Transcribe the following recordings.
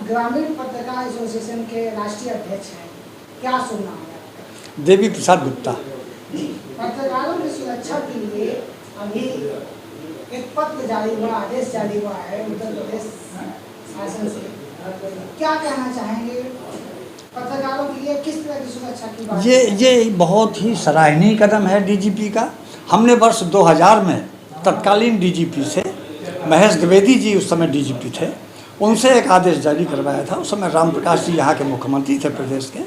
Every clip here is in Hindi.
ग्रामीण पत्रकार एसोसिएशन के राष्ट्रीय अध्यक्ष हैं, क्या सुनना है आपका? देवी प्रसाद गुप्ता। पत्रकारों की सुरक्षा के लिए अभी एक पत्र जारी हुआ, आदेश जारी हुआ है उत्तर प्रदेश शासन से, क्या कहना चाहेंगे? पत्रकारों के लिए किस तरह की सुरक्षा की बात? ये बहुत ही सराहनीय कदम है डीजीपी का। हमने वर्ष 2000 में तत्कालीन डीजीपी से, महेश द्विवेदी जी उस समय डीजीपी थे, उनसे एक आदेश जारी करवाया था। उस समय राम प्रकाश जी यहाँ के मुख्यमंत्री थे प्रदेश के।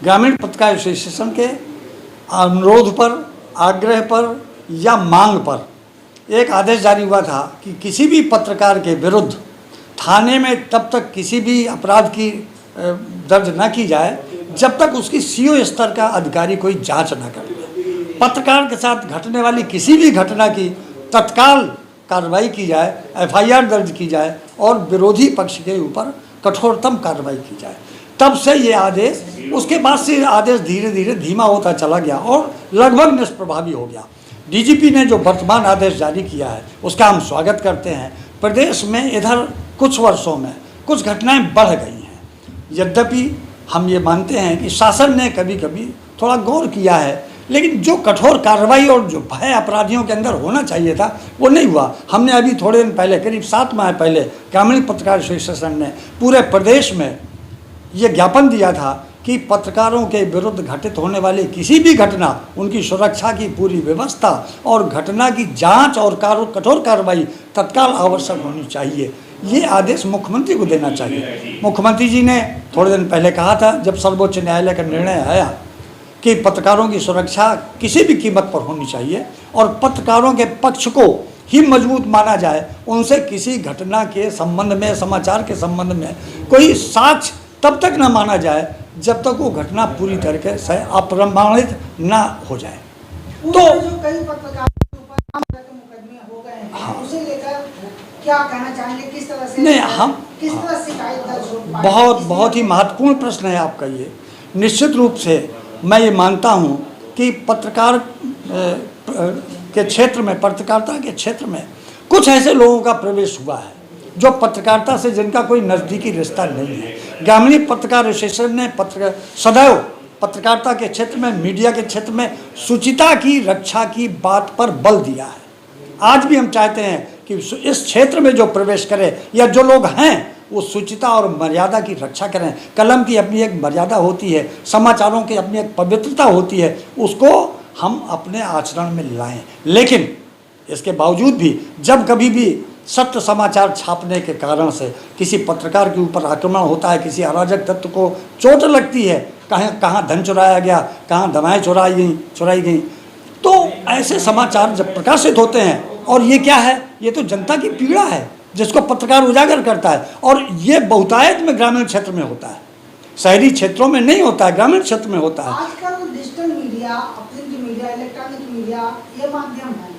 ग्रामीण पत्रकार एसोसिएशन के अनुरोध पर, आग्रह पर या मांग पर एक आदेश जारी हुआ था कि किसी भी पत्रकार के विरुद्ध थाने में तब तक किसी भी अपराध की दर्ज न की जाए जब तक उसकी सीओ स्तर का अधिकारी कोई जांच न कर ले। पत्रकार के साथ घटने वाली किसी भी घटना की तत्काल कार्रवाई की जाए, एफआईआर दर्ज की जाए और विरोधी पक्ष के ऊपर कठोरतम कार्रवाई की जाए। तब से ये आदेश, उसके बाद से आदेश धीरे धीरे धीमा होता चला गया और लगभग निष्प्रभावी हो गया। डीजीपी ने जो वर्तमान आदेश जारी किया है उसका हम स्वागत करते हैं। प्रदेश में इधर कुछ वर्षों में कुछ घटनाएं बढ़ गई हैं। यद्यपि हम ये मानते हैं कि शासन ने कभी कभी थोड़ा गौर किया है, लेकिन जो कठोर कार्रवाई और जो भय अपराधियों के अंदर होना चाहिए था वो नहीं हुआ। हमने अभी थोड़े दिन पहले, करीब 7 माह पहले, ग्रामीण पत्रकार एसोसिएशन ने पूरे प्रदेश में ये ज्ञापन दिया था कि पत्रकारों के विरुद्ध घटित होने वाली किसी भी घटना, उनकी सुरक्षा की पूरी व्यवस्था और घटना की जांच और कठोर कार्रवाई तत्काल आवश्यक होनी चाहिए। ये आदेश मुख्यमंत्री को देना चाहिए। मुख्यमंत्री जी ने थोड़े दिन पहले कहा था, जब सर्वोच्च न्यायालय का निर्णय आया कि पत्रकारों की सुरक्षा किसी भी कीमत पर होनी चाहिए और पत्रकारों के पक्ष को ही मजबूत माना जाए, उनसे किसी घटना के संबंध में, समाचार के संबंध में कोई साक्ष्य तब तक न माना जाए जब तक वो घटना पूरी तरीके से अप्रमाणित न हो जाए। तो जो कई पत्रकारों के ऊपर मुकदमे हो गए हैं, हाँ, उसे लेकर क्या कहना चाहेंगे? किस तरह से नहीं, हम किस तरह शिकायत दर्ज हो पाई? बहुत ही महत्वपूर्ण प्रश्न है आपका ये। निश्चित रूप से मैं ये मानता हूँ कि पत्रकार के क्षेत्र में, पत्रकारिता के क्षेत्र में कुछ ऐसे लोगों का प्रवेश हुआ है जो पत्रकारिता से जिनका कोई नज़दीकी रिश्ता नहीं है। ग्रामीण पत्रकार एसोसिएशन ने सदैव पत्रकारिता के क्षेत्र में, मीडिया के क्षेत्र में शुचिता की रक्षा की बात पर बल दिया है। आज भी हम चाहते हैं कि इस क्षेत्र में जो प्रवेश करे या जो लोग हैं वो शुचिता और मर्यादा की रक्षा करें। कलम की अपनी एक मर्यादा होती है, समाचारों की अपनी एक पवित्रता होती है, उसको हम अपने आचरण में लाएं। लेकिन इसके बावजूद भी जब कभी भी सत्य समाचार छापने के कारण से किसी पत्रकार के ऊपर आक्रमण होता है, किसी अराजक तत्व को चोट लगती है, कहाँ धन चुराया गया, कहाँ दवाएँ चुराई गई, तो ऐसे समाचार जब प्रकाशित होते हैं, और ये क्या है, ये तो जनता की पीड़ा है जिसको पत्रकार उजागर करता है, और ये बहुतायत में ग्रामीण क्षेत्र में होता है, शहरी क्षेत्रों में नहीं होता है, ग्रामीण क्षेत्र में होता है। आजकल digital media, print media, electronic media ये माध्यम है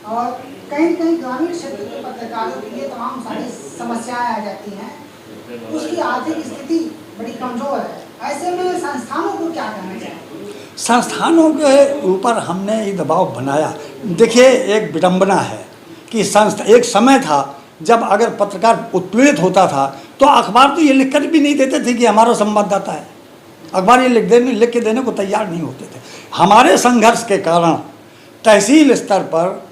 और कहीं कहीं ग्रामीण क्षेत्र के पत्रकारों के लिए तमाम सारी समस्याएं आ जाती हैं। उसकी आर्थिक स्थिति बड़ी कमजोर है। ऐसे में संस्थानों को क्या करना चाहिए? संस्थानों के ऊपर हमने ये दबाव बनाया। देखिए, एक विडंबना है कि एक समय था जब अगर पत्रकार उत्पीड़ित होता था तो अखबार तो ये लिखकर भी नहीं देते थे कि हमारा संवाददाता है। अखबार ये लिख के देने को तैयार नहीं होते थे। हमारे संघर्ष के कारण तहसील स्तर पर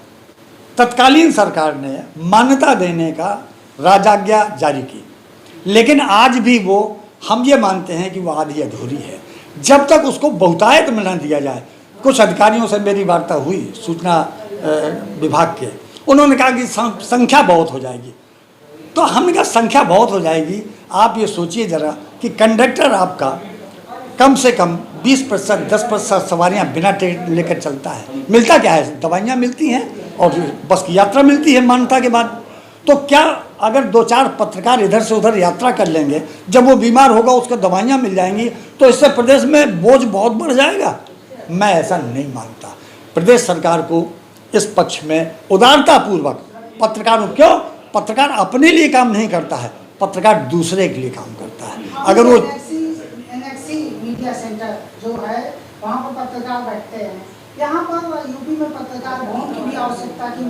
तत्कालीन सरकार ने मान्यता देने का राजाज्ञा जारी की, लेकिन आज भी वो, हम ये मानते हैं कि वो आधी अधूरी है। जब तक उसको बहुतायत में न दिया जाए। कुछ अधिकारियों से मेरी वार्ता हुई सूचना विभाग के, उन्होंने कहा कि संख्या बहुत हो जाएगी। तो हमने कहा संख्या बहुत हो जाएगी, आप ये सोचिए ज़रा कि कंडक्टर आपका कम से कम 20%, 10% सवारियाँ बिना टिकट लेकर चलता है। मिलता क्या है? दवाइयाँ मिलती हैं और बस की यात्रा मिलती है मान्यता के बाद। तो क्या अगर 2-4 पत्रकार इधर से उधर यात्रा कर लेंगे, जब वो बीमार होगा उसको दवाइयाँ मिल जाएंगी, तो इससे प्रदेश में बोझ बहुत बढ़ जाएगा? मैं ऐसा नहीं मानता। प्रदेश सरकार को इस पक्ष में उदारतापूर्वक पत्रकारों, क्यों, पत्रकार अपने लिए काम नहीं करता है, पत्रकार दूसरे के लिए काम करता है। अगर वो NXC मीडिया सेंटर जो है वहाँ पर पत्रकार बैठते हैं, यहाँ पर यूपी में पत्रकार भवन की भी आवश्यकता की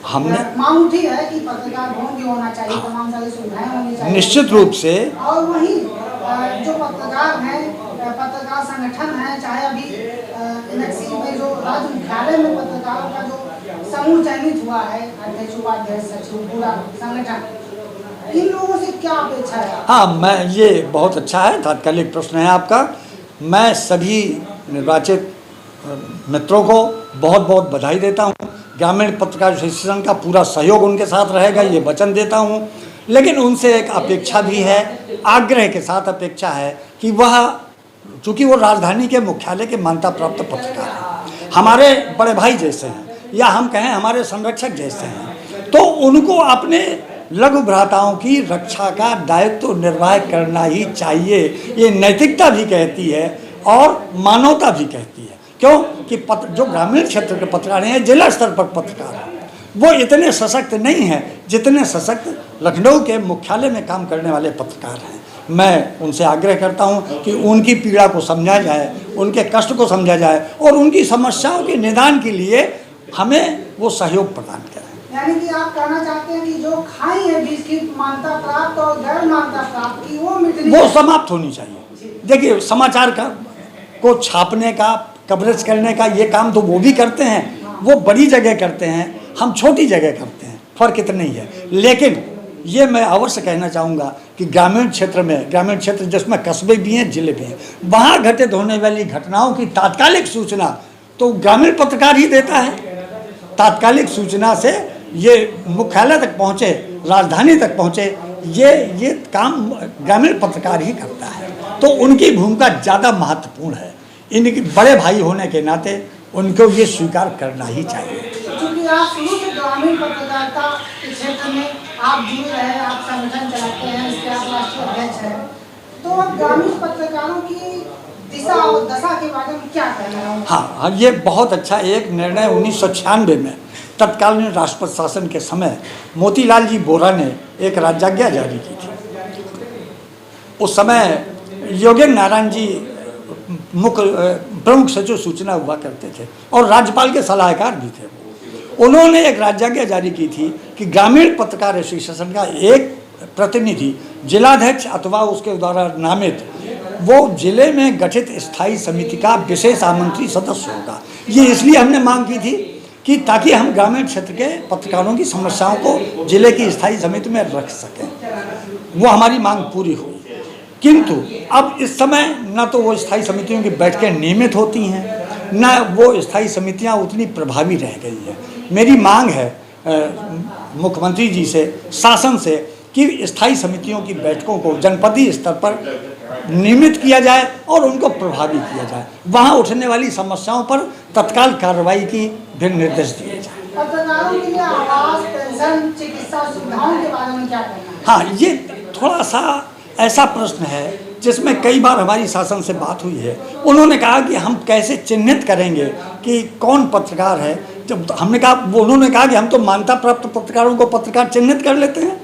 हमने मांग उठी है कि पत्रकार भवन भी होना चाहिए, तमाम सारी सुविधाएं होनी चाहिए निश्चित रूप से। और वहीं जो पत्रकार हैं, पत्रकार संगठन है, चाहे अभी इलेक्शन में जो राज्य मुख्यालय में पत्रकारों का जो समूह चयनित हुआ है, अध्यक्ष उपाध्यक्ष सचिव पूरा संगठन, इन लोगों से क्या अपेक्षा है? हाँ, मैं ये बहुत अच्छा है, तात्कालिक प्रश्न है आपका। मैं सभी निर्वाचित मित्रों को बहुत बहुत बधाई देता हूँ। ग्रामीण पत्रकार एसोसिएशन का पूरा सहयोग उनके साथ रहेगा, ये वचन देता हूँ। लेकिन उनसे एक अपेक्षा भी है, आग्रह के साथ अपेक्षा है कि वह, चूँकि वो राजधानी के मुख्यालय के मान्यता प्राप्त पत्रकार हैं, हमारे बड़े भाई जैसे हैं, या हम कहें हमारे संरक्षक जैसे हैं, तो उनको अपने लघु भ्राताओं की रक्षा का दायित्व निर्वाह करना ही चाहिए। ये नैतिकता भी कहती है और मानवता भी कहती है। क्यों कि जो ग्रामीण क्षेत्र के पत्रकार हैं, जिला स्तर पर पत्रकार हैं, वो इतने सशक्त नहीं हैं जितने सशक्त लखनऊ के मुख्यालय में काम करने वाले पत्रकार हैं। मैं उनसे आग्रह करता हूं कि उनकी पीड़ा को समझा जाए, उनके कष्ट को समझा जाए और उनकी समस्याओं के निदान के लिए हमें वो सहयोग प्रदान करें। यानी कि आप कहना चाहते हैं कि जो खाई है जिसकी मान्यता प्राप्त और गैर मान्यता प्राप्त की वो समाप्त होनी चाहिए। देखिए, समाचार को छापने का, कवरेज करने का ये काम तो वो भी करते हैं, वो बड़ी जगह करते हैं, हम छोटी जगह करते हैं, फर्क इतना ही है। लेकिन ये मैं अवश्य कहना चाहूँगा कि ग्रामीण क्षेत्र जिसमें कस्बे भी हैं, जिले भी हैं, वहाँ घटित होने वाली घटनाओं की तात्कालिक सूचना तो ग्रामीण पत्रकार ही देता है। तात्कालिक सूचना से ये मुख्यालय तक पहुँचे, राजधानी तक पहुँचे, ये काम ग्रामीण पत्रकार ही करता है। तो उनकी भूमिका ज़्यादा महत्वपूर्ण है। इनके बड़े भाई होने के नाते उनको ये स्वीकार करना ही चाहिए। क्योंकि आप शुरू से ग्रामीण पत्रकारिता के क्षेत्र में आप जुड़े रहे, आप संगठन चलाते हैं, इसके आप राष्ट्रीय अध्यक्ष हैं, तो अब ग्रामीण पत्रकारों की दिशा और दशा के बारे में क्या कहना है? हाँ, ये बहुत अच्छा एक निर्णय 1996 में तत्कालीन राष्ट्रपति शासन के समय मोतीलाल जी वोरा ने एक राज्याज्ञा जारी की थी। उस समय योगेंद्र नारायण जी प्रमुख सचिव सूचना हुआ करते थे और राज्यपाल के सलाहकार भी थे। उन्होंने एक राज्याज्ञा जारी की थी कि ग्रामीण पत्रकार एसोसिएशन का एक प्रतिनिधि जिलाध्यक्ष अथवा उसके द्वारा नामित वो जिले में गठित स्थायी समिति का विशेष आमंत्रित सदस्य होगा। ये इसलिए हमने मांग की थी कि ताकि हम ग्रामीण क्षेत्र के पत्रकारों की समस्याओं को जिले की स्थायी समिति में रख सकें। वो हमारी मांग पूरी हुई। किंतु अब इस समय न तो वो स्थायी समितियों की बैठकें नियमित होती हैं, न वो स्थायी समितियां उतनी प्रभावी रह गई हैं। मेरी मांग है मुख्यमंत्री जी से, शासन से, कि स्थायी समितियों की बैठकों को जनपदीय स्तर पर नियमित किया जाए और उनको प्रभावी किया जाए। वहाँ उठने वाली समस्याओं पर तत्काल कार्रवाई की भी निर्देश दिए जाए। पत्रकारों के लिए आवास, पेंशन, चिकित्सा सुविधाओं के बारे में क्या कहना है? हाँ, ये थोड़ा सा ऐसा प्रश्न है जिसमें कई बार हमारी शासन से बात हुई है। उन्होंने कहा कि हम कैसे चिन्हित करेंगे कि कौन पत्रकार है। जब हमने कहा, उन्होंने कहा कि हम तो मान्यता प्राप्त पत्रकारों को पत्रकार चिन्हित कर लेते हैं।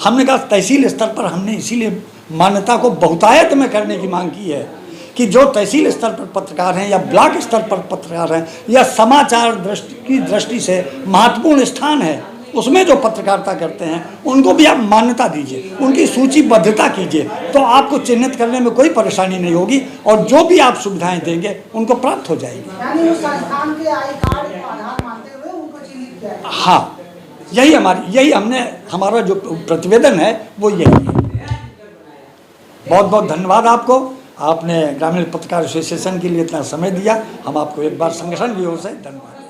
हमने कहा तहसील स्तर पर हमने इसीलिए मान्यता को बहुतायत में करने की मांग की है कि जो तहसील स्तर पर पत्रकार हैं या ब्लॉक स्तर पर पत्रकार हैं या समाचार की दृष्टि से महत्वपूर्ण स्थान है उसमें जो पत्रकारिता करते हैं उनको भी आप मान्यता दीजिए, उनकी सूचीबद्धता कीजिए, तो आपको चिन्हित करने में कोई परेशानी नहीं होगी और जो भी आप सुविधाएं देंगे उनको प्राप्त हो जाएगी। यानी उस संस्थान के आई कार्ड को आधार मानते हुए उनको चिन्हित किया है। हाँ, हमारा जो प्रतिवेदन है वो यही है। बहुत बहुत धन्यवाद आपको, आपने ग्रामीण पत्रकार एसोसिएशन के लिए इतना समय दिया। हम आपको एक बार संगठन की ओर से धन्यवाद।